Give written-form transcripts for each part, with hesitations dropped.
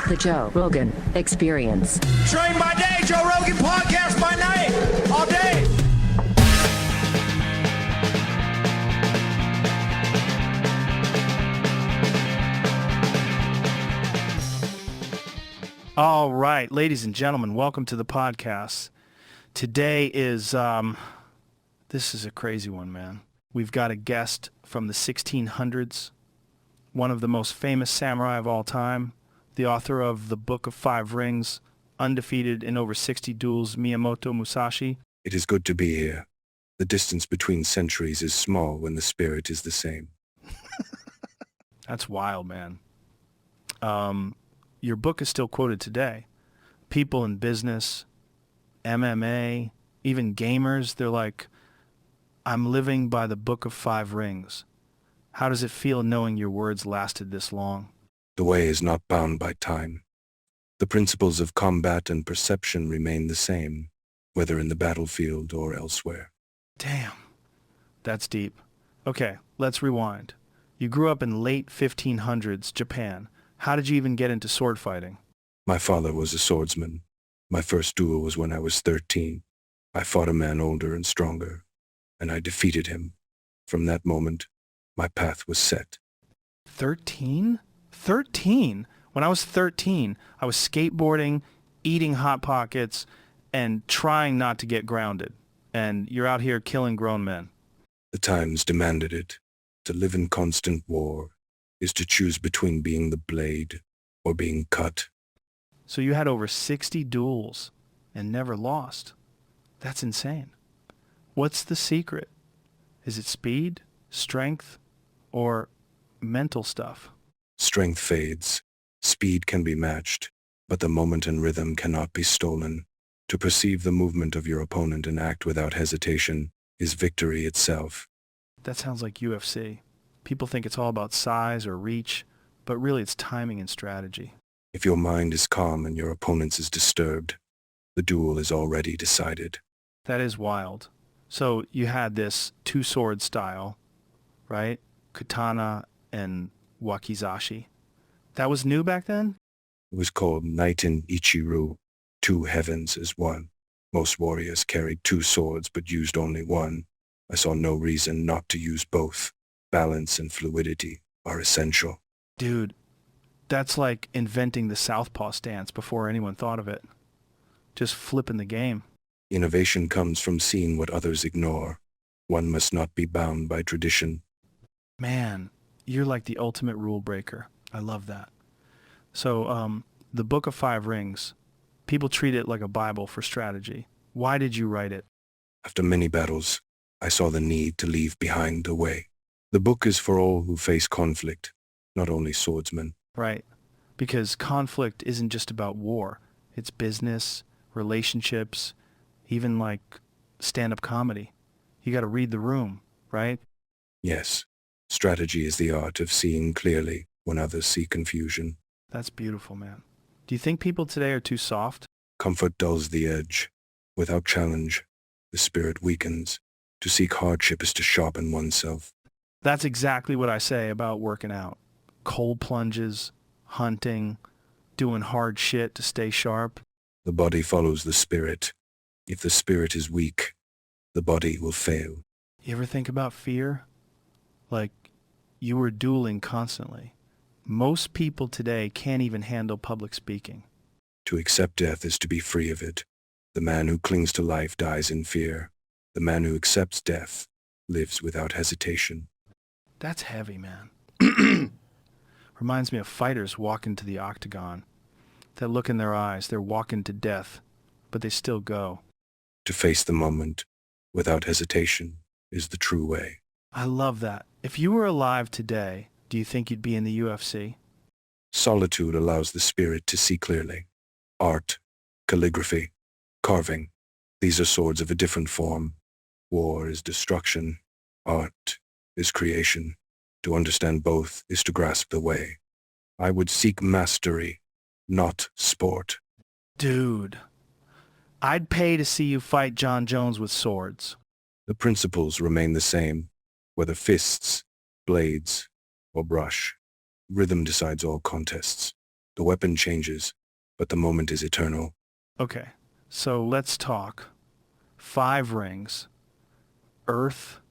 The Joe Rogan Experience. Train by day, Joe Rogan podcast by night, all day. All right, ladies and gentlemen, welcome to the podcast. Today is, this is a crazy one, man. We've got a guest from the 1600s, one of the most famous samurai of all time, the author of the Book of Five Rings, undefeated in over 60 duels, Miyamoto Musashi. It is good to be here. The distance between centuries is small when the spirit is the same. That's wild, man. Your book is still quoted today. People in business, MMA, even gamers, they're like, I'm living by the Book of Five Rings. How does it feel knowing your words lasted this long? The way is not bound by time. The principles of combat and perception remain the same, whether in the battlefield or elsewhere. Damn, that's deep. Okay, let's rewind. You grew up in late 1500s Japan. How did you even get into sword fighting? My father was a swordsman. My first duel was when I was 13. I fought a man older and stronger, and I defeated him. From that moment, my path was set. 13? 13? When I was 13, I was skateboarding, eating Hot Pockets, and trying not to get grounded. And you're out here killing grown men. The times demanded it. To live in constant war is to choose between being the blade or being cut. So you had over 60 duels and never lost. That's insane. What's the secret? Is it speed, strength, or mental stuff? Strength fades. Speed can be matched, but the moment and rhythm cannot be stolen. To perceive the movement of your opponent and act without hesitation is victory itself. That sounds like UFC. People think it's all about size or reach, but really it's timing and strategy. If your mind is calm and your opponent's is disturbed, the duel is already decided. That is wild. So you had this two-sword style, right? Katana and wakizashi. That was new back then? It was called Knight in Ichiru, two heavens as one. Most warriors carried two swords but used only one. I saw no reason not to use both. Balance and fluidity are essential. Dude, that's like inventing the southpaw stance before anyone thought of it. Just flipping the game. Innovation comes from seeing what others ignore. One must not be bound by tradition. Man, you're like the ultimate rule breaker. I love that. So, the Book of Five Rings, people treat it like a Bible for strategy. Why did you write it? After many battles, I saw the need to leave behind a way. The book is for all who face conflict, not only swordsmen. Right. Because conflict isn't just about war. It's business, relationships, even like stand-up comedy. You got to read the room, right? Yes, strategy is the art of seeing clearly when others see confusion. That's beautiful, man. Do you think people today are too soft? Comfort dulls the edge. Without challenge, the spirit weakens. To seek hardship is to sharpen oneself. That's exactly what I say about working out. Cold plunges, hunting, doing hard shit to stay sharp. The body follows the spirit. If the spirit is weak, the body will fail. You ever think about fear? Like, you were dueling constantly. Most people today can't even handle public speaking. To accept death is to be free of it. The man who clings to life dies in fear. The man who accepts death lives without hesitation. That's heavy, man. Reminds me of fighters walking to the octagon. That look in their eyes, they're walking to death, but they still go. To face the moment without hesitation is the true way. I love that. If you were alive today, do you think you'd be in the UFC? Solitude allows the spirit to see clearly. Art, calligraphy, carving, these are swords of a different form. War is destruction. Art is creation. To understand both is to grasp the way. I would seek mastery, not sport. Dude, I'd pay to see you fight John Jones with swords. The principles remain the same, whether fists, blades, or brush. Rhythm decides all contests. The weapon changes, but the moment is eternal. Okay, so let's talk 5 rings. Earth,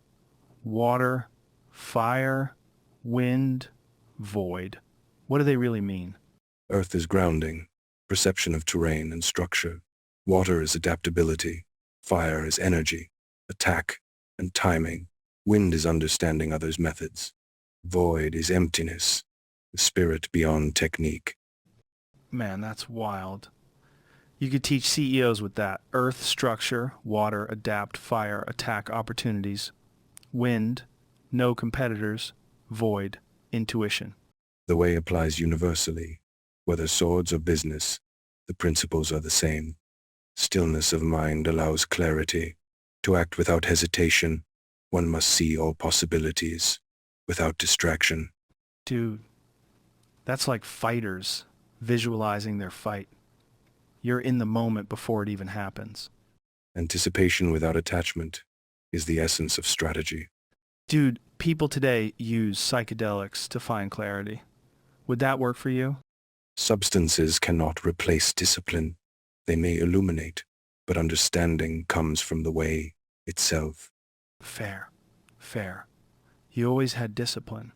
water, fire, wind, void. What do they really mean? Earth is grounding, perception of terrain and structure. Water is adaptability. Fire is energy, attack, and timing. Wind is understanding others' methods. Void is emptiness, the spirit beyond technique. Man, that's wild. You could teach CEOs with that. Earth, structure, water, adapt, fire, attack, opportunities. Wind, no competitors. Void, intuition. The way applies universally. Whether swords or business, the principles are the same. Stillness of mind allows clarity. To act without hesitation, one must see all possibilities, without distraction. Dude, that's like fighters visualizing their fight. You're in the moment before it even happens. Anticipation without attachment is the essence of strategy. Dude, people today use psychedelics to find clarity. Would that work for you? Substances cannot replace discipline. They may illuminate, but understanding comes from the way itself. Fair. You always had discipline.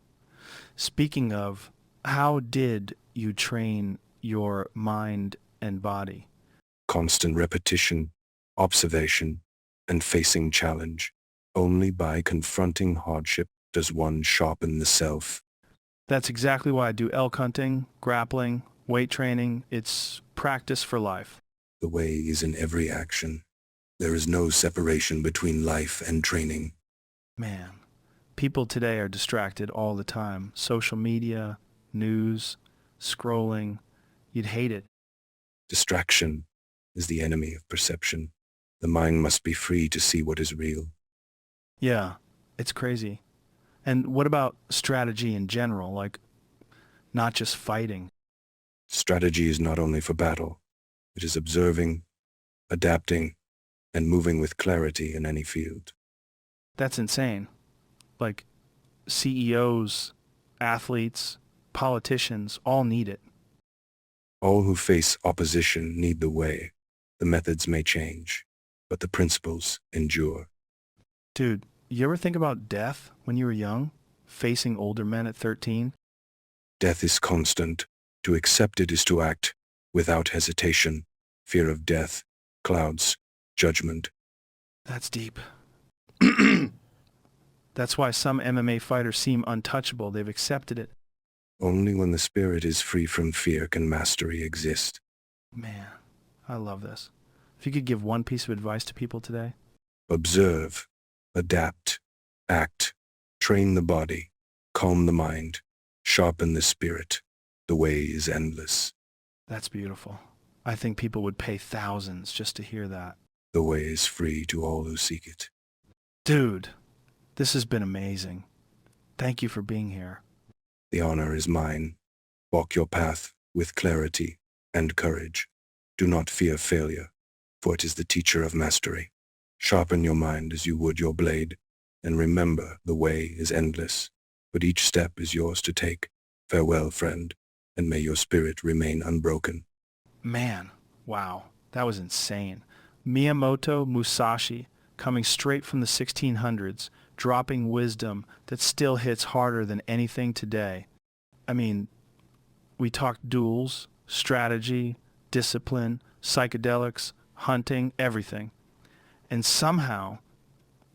Speaking of, how did you train your mind and body? Constant repetition, observation, and facing challenge. Only by confronting hardship does one sharpen the self. That's exactly why I do elk hunting, grappling, weight training. It's practice for life. The way is in every action. There is no separation between life and training. Man, people today are distracted all the time. Social media, news, scrolling. You'd hate it. Distraction is the enemy of perception. The mind must be free to see what is real. Yeah, it's crazy. And what about strategy in general, like not just fighting? Strategy is not only for battle. It is observing, adapting, and moving with clarity in any field. That's insane. Like CEOs, athletes, politicians all need it. All who face opposition need the way. The methods may change, but the principles endure. Dude, you ever think about death when you were young? Facing older men at 13? Death is constant. To accept it is to act without hesitation. Fear of death clouds judgment. That's deep. That's why some MMA fighters seem untouchable. They've accepted it. Only when the spirit is free from fear can mastery exist. Man, I love this. If you could give one piece of advice to people today. Observe, adapt, act, train the body, calm the mind, sharpen the spirit. The way is endless. That's beautiful. I think people would pay thousands just to hear that. The way is free to all who seek it. Dude, this has been amazing. Thank you for being here. The honor is mine. Walk your path with clarity and courage. Do not fear failure, for it is the teacher of mastery. Sharpen your mind as you would your blade, and remember the way is endless, but each step is yours to take. Farewell, friend, and may your spirit remain unbroken. Man, wow, that was insane. Miyamoto Musashi, coming straight from the 1600s, dropping wisdom that still hits harder than anything today. I mean, we talked duels, strategy, discipline, psychedelics, hunting, everything. And somehow,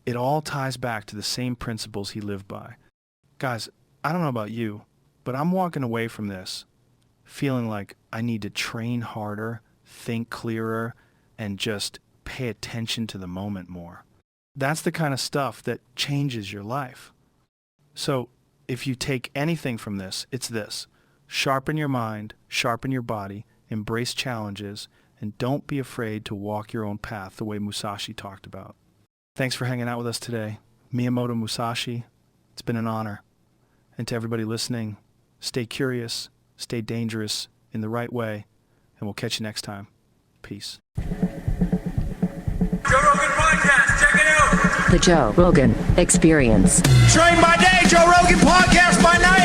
it all ties back to the same principles he lived by. Guys, I don't know about you, but I'm walking away from this feeling like I need to train harder, think clearer, and just pay attention to the moment more. That's the kind of stuff that changes your life. So if you take anything from this, it's this. Sharpen your mind, sharpen your body, embrace challenges, and don't be afraid to walk your own path the way Musashi talked about. Thanks for hanging out with us today. Miyamoto Musashi, it's been an honor. And to everybody listening, stay curious, stay dangerous in the right way, and we'll catch you next time. Peace. Joe Rogan Podcast, check it out. The Joe Rogan Experience. Train by day, Joe Rogan Podcast by night.